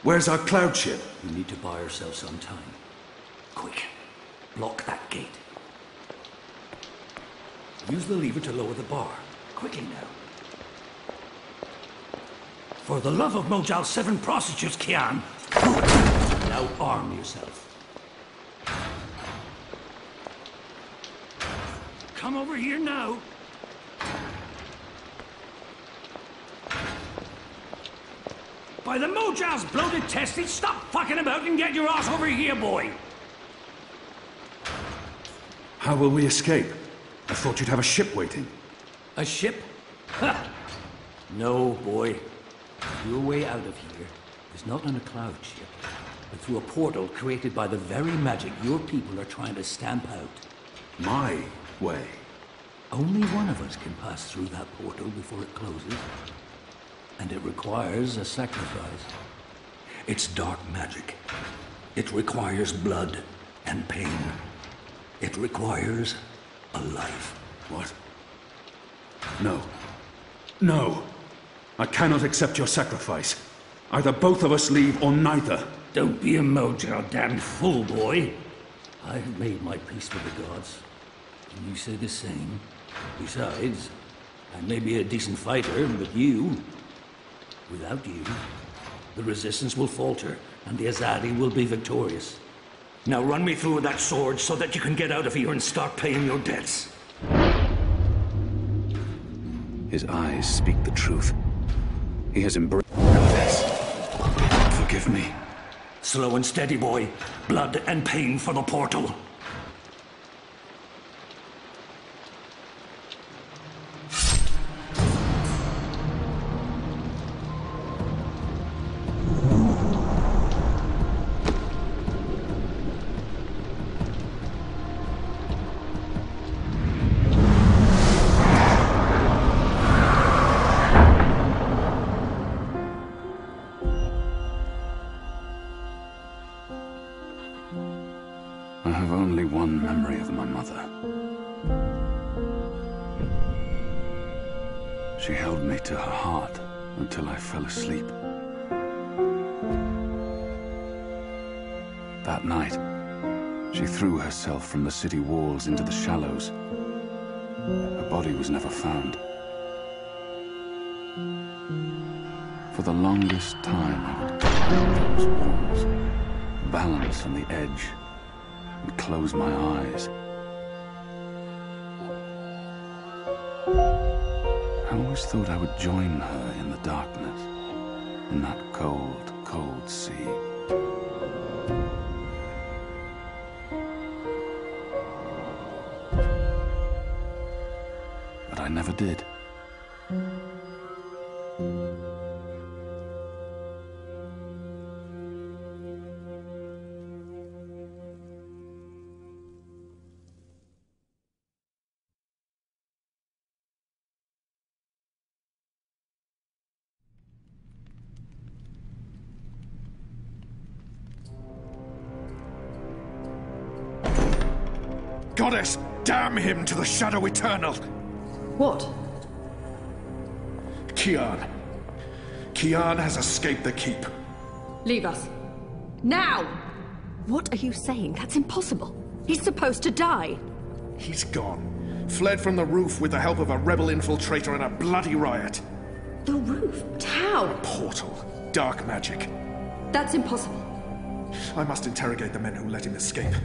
Where's our cloud ship? We need to buy ourselves some time. Quick, block that gate. Use the lever to lower the bar. Quickly now. For the love of Mojal 7 prostitutes, Kian! Now arm yourself. Come over here now. By the Mojal's bloated testes, stop fucking about and get your ass over here, boy! How will we escape? I thought you'd have a ship waiting. A ship? Ha! No, boy. Your way out of here is not on a cloud ship, but through a portal created by the very magic your people are trying to stamp out. My way? Only one of us can pass through that portal before it closes. And it requires a sacrifice. It's dark magic. It requires blood and pain. It requires a life. What? No. No! I cannot accept your sacrifice. Either both of us leave or neither. Don't be a Mojal damn fool, boy. I have made my peace with the gods. And you say the same. Besides, I may be a decent fighter, but you... Without you, the resistance will falter, and the Azadi will be victorious. Now run me through that sword so that you can get out of here and start paying your debts. His eyes speak the truth. He has embraced this. Forgive me. Slow and steady, boy. Blood and pain for the portal. I have only one memory of my mother. She held me to her heart until I fell asleep. That night, she threw herself from the city walls into the shallows. Her body was never found. For the longest time, I would climb those walls, balance on the edge, and close my eyes. I always thought I would join her in the darkness, in that cold, cold sea. But I never did. Goddess, damn him to the shadow eternal! What? Kian. Kian has escaped the keep. Leave us. Now! What are you saying? That's impossible. He's supposed to die. He's gone. Fled from the roof with the help of a rebel infiltrator in a bloody riot. The roof? How? Portal. Dark magic. That's impossible. I must interrogate the men who let him escape.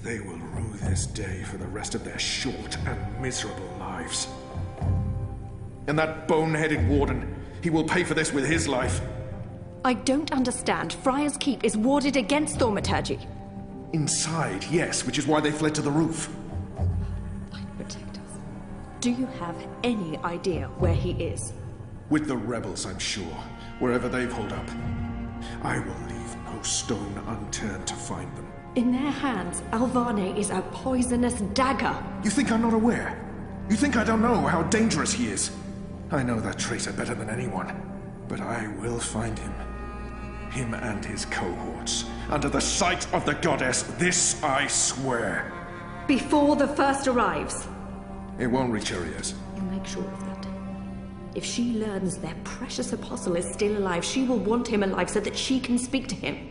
They will rue this day for the rest of their short and miserable lives. And that bone-headed warden, he will pay for this with his life. I don't understand. Friar's Keep is warded against thaumaturgy. Inside, yes, which is why they fled to the roof. Light protect us. Do you have any idea where he is? With the rebels, I'm sure. Wherever they've holed up. I will leave no stone unturned to find them. In their hands, Alvane is a poisonous dagger. You think I'm not aware? You think I don't know how dangerous he is? I know that traitor better than anyone. But I will find him. Him and his cohorts. Under the sight of the goddess, this I swear. Before the first arrives. It won't reach her ears. You make sure of that. If she learns their precious apostle is still alive, she will want him alive so that she can speak to him.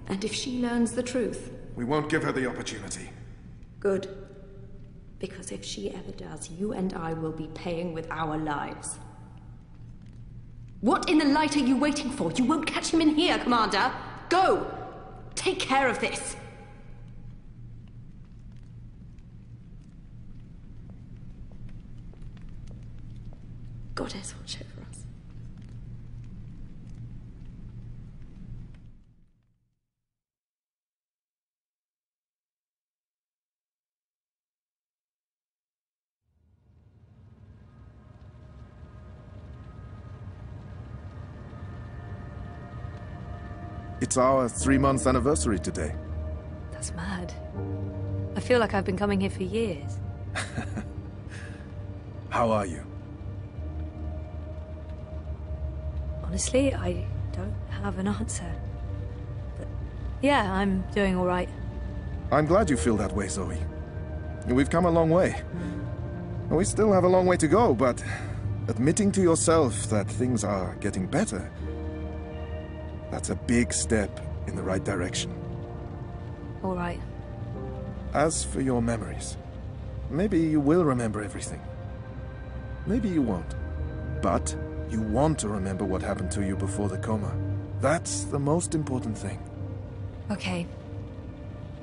And if she learns the truth... We won't give her the opportunity. Good. Because if she ever does, you and I will be paying with our lives. What in the light are you waiting for? You won't catch him in here, Commander! Go! Take care of this! Goddess, watch over us. It's our 3-month anniversary today. That's mad. I feel like I've been coming here for years. How are you? Honestly, I don't have an answer. But yeah, I'm doing all right. I'm glad you feel that way, Zoe. We've come a long way. We still have a long way to go, but admitting to yourself that things are getting better, that's a big step in the right direction. All right. As for your memories, maybe you will remember everything. Maybe you won't. But you want to remember what happened to you before the coma. That's the most important thing. Okay.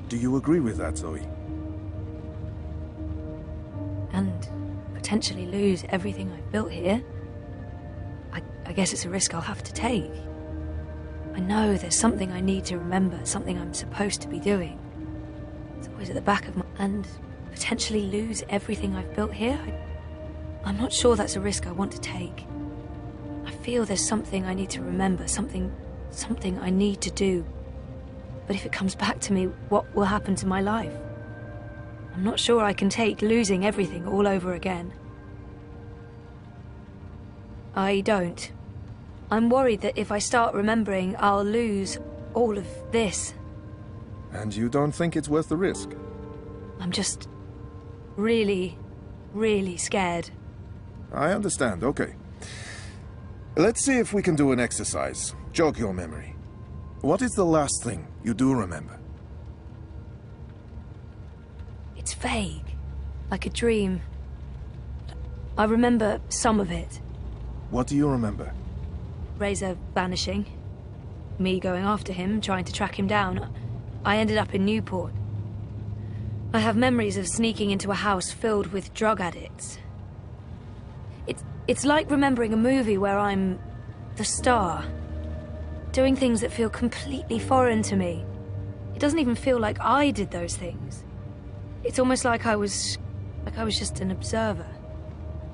Do you agree with that, Zoe? And potentially lose everything I've built here. I guess it's a risk I'll have to take. I know there's something I need to remember, something I'm supposed to be doing. It's always at the back of my... And potentially lose everything I've built here? I'm not sure that's a risk I want to take. I feel there's something I need to remember, something I need to do. But if it comes back to me, what will happen to my life? I'm not sure I can take losing everything all over again. I don't. I'm worried that if I start remembering, I'll lose all of this. And you don't think it's worth the risk? I'm just really, really scared. I understand, okay. Let's see if we can do an exercise. Jog your memory. What is the last thing you do remember? It's vague, like a dream. I remember some of it. What do you remember? Razor vanishing. Me going after him, trying to track him down. I ended up in Newport. I have memories of sneaking into a house filled with drug addicts. It's like remembering a movie where I'm the star. Doing things that feel completely foreign to me. It doesn't even feel like I did those things. It's almost like I was just an observer.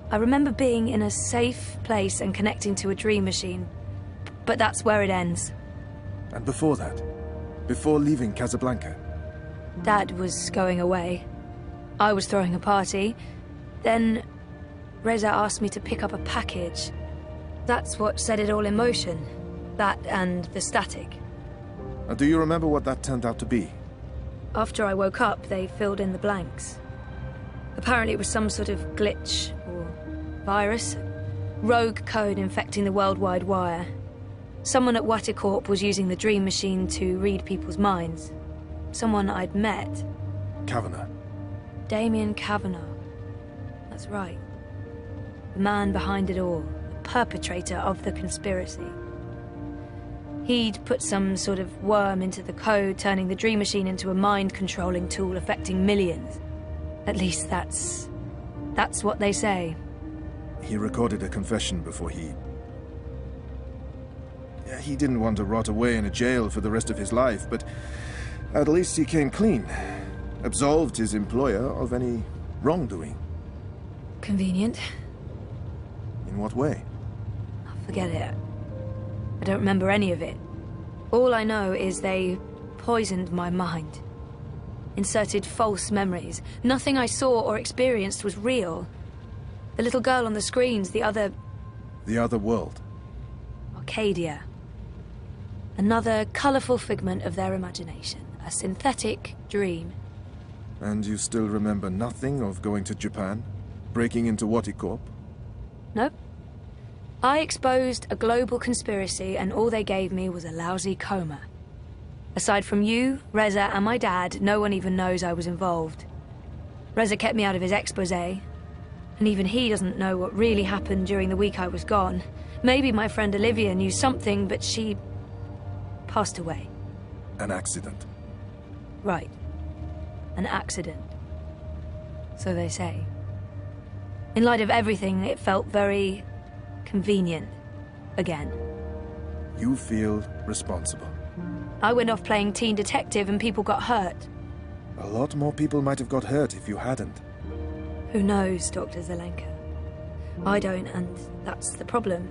I remember being in a safe place and connecting to a dream machine, but that's where it ends. And before that? Before leaving Casablanca? Dad was going away. I was throwing a party. Then Reza asked me to pick up a package. That's what set it all in motion. That and the static. Do you remember what that turned out to be? After I woke up, they filled in the blanks. Apparently it was some sort of glitch or virus. Rogue code infecting the worldwide wire. Someone at Waticorp was using the dream machine to read people's minds. Someone I'd met. Kavanagh. Damien Kavanagh. That's right. The man behind it all. The perpetrator of the conspiracy. He'd put some sort of worm into the code, turning the dream machine into a mind-controlling tool affecting millions. At least that's what they say. He recorded a confession before he didn't want to rot away in a jail for the rest of his life, but at least he came clean. Absolved his employer of any wrongdoing. Convenient. In what way? Oh, forget it. I don't remember any of it. All I know is they poisoned my mind. Inserted false memories. Nothing I saw or experienced was real. The little girl on the screens, the other... The other world. Arcadia. Another colourful figment of their imagination. A synthetic dream. And you still remember nothing of going to Japan? Breaking into Waticorp? Nope. I exposed a global conspiracy and all they gave me was a lousy coma. Aside from you, Reza, and my dad, no one even knows I was involved. Reza kept me out of his exposé, and even he doesn't know what really happened during the week I was gone. Maybe my friend Olivia knew something, but she passed away. An accident. Right. An accident. So they say. In light of everything, it felt very convenient. Again. You feel responsible. I went off playing teen detective and people got hurt. A lot more people might have got hurt if you hadn't. Who knows, Dr. Zelenka? I don't, and that's the problem.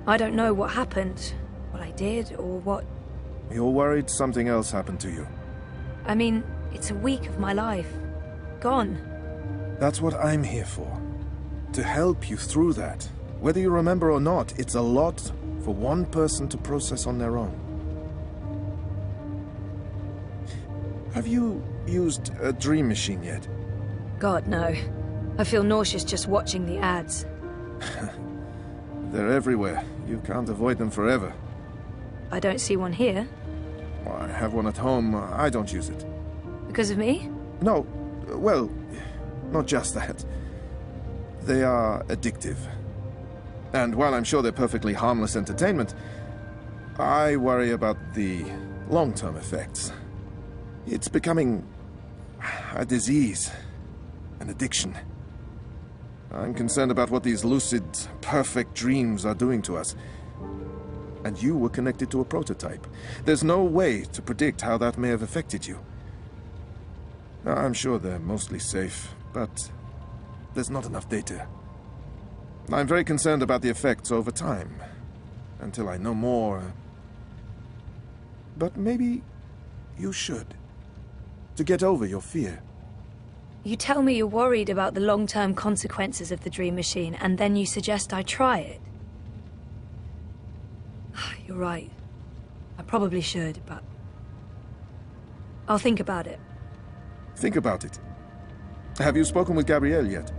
I don't know what happened, what I did, or what... You're worried something else happened to you. I mean, it's a week of my life. Gone. That's what I'm here for. To help you through that. Whether you remember or not, it's a lot for one person to process on their own. Have you used a dream machine yet? God, no. I feel nauseous just watching the ads. They're everywhere. You can't avoid them forever. I don't see one here. Well, I have one at home. I don't use it. Because of me? No. Well, not just that. They are addictive. And while I'm sure they're perfectly harmless entertainment, I worry about the long-term effects. It's becoming a disease, an addiction. I'm concerned about what these lucid, perfect dreams are doing to us. And you were connected to a prototype. There's no way to predict how that may have affected you. I'm sure they're mostly safe, but there's not enough data. I'm very concerned about the effects over time, until I know more. But maybe you should, to get over your fear. You tell me you're worried about the long-term consequences of the dream machine, and then you suggest I try it. You're right. I probably should, but... I'll think about it. Think about it. Have you spoken with Gabrielle yet?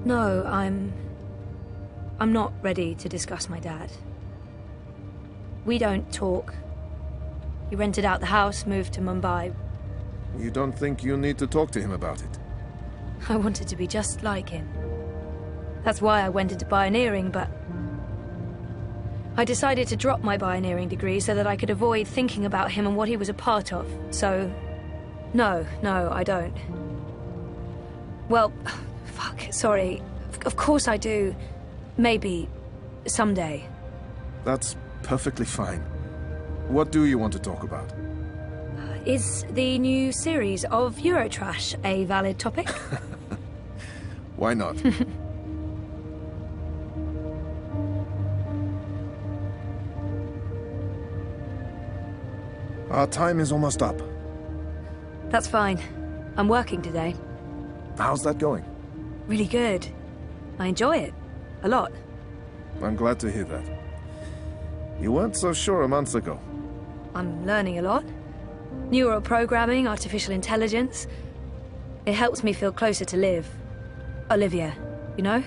No, I'm not ready to discuss my dad. We don't talk. He rented out the house, moved to Mumbai. You don't think you need to talk to him about it? I wanted to be just like him. That's why I went into pioneering, but... I decided to drop my pioneering degree so that I could avoid thinking about him and what he was a part of. So... No, I don't. Well, fuck, sorry. Of course I do. Maybe. Someday. That's perfectly fine. What do you want to talk about? Is the new series of Eurotrash a valid topic? Why not? Our time is almost up. That's fine. I'm working today. How's that going? Really good. I enjoy it. A lot. I'm glad to hear that. You weren't so sure a month ago. I'm learning a lot. Neural programming, artificial intelligence. It helps me feel closer to Liv. Olivia, you know?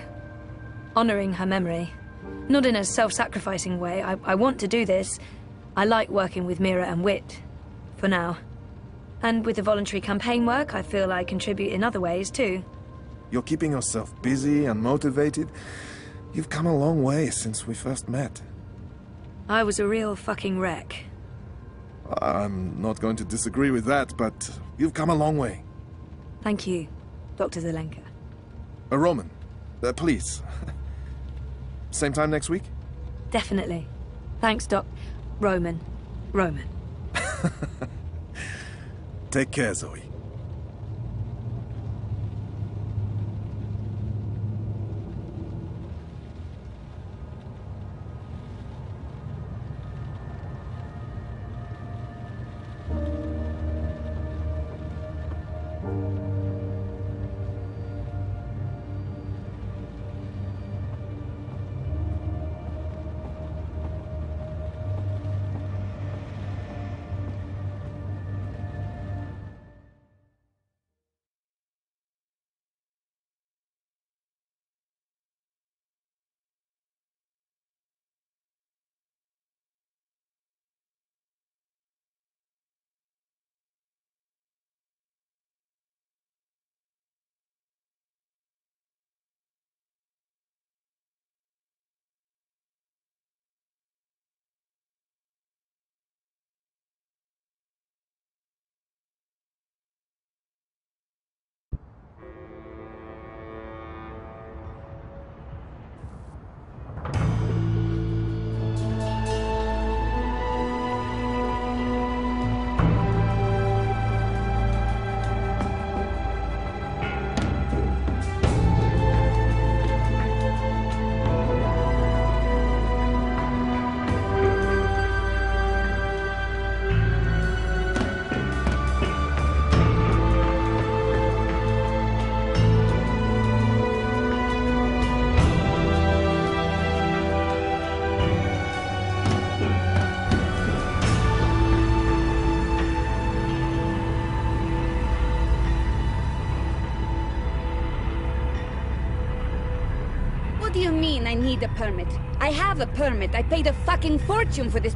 Honoring her memory. Not in a self-sacrificing way. I want to do this. I like working with Mira and Wit. For now. And with the voluntary campaign work, I feel I contribute in other ways, too. You're keeping yourself busy and motivated. You've come a long way since we first met. I was a real fucking wreck. I'm not going to disagree with that, but you've come a long way. Thank you, Dr. Zelenka. Roman, please. Same time next week? Definitely. Thanks, Roman. Take care, Zoe. How do you mean I need a permit? I have a permit. I paid a fucking fortune for this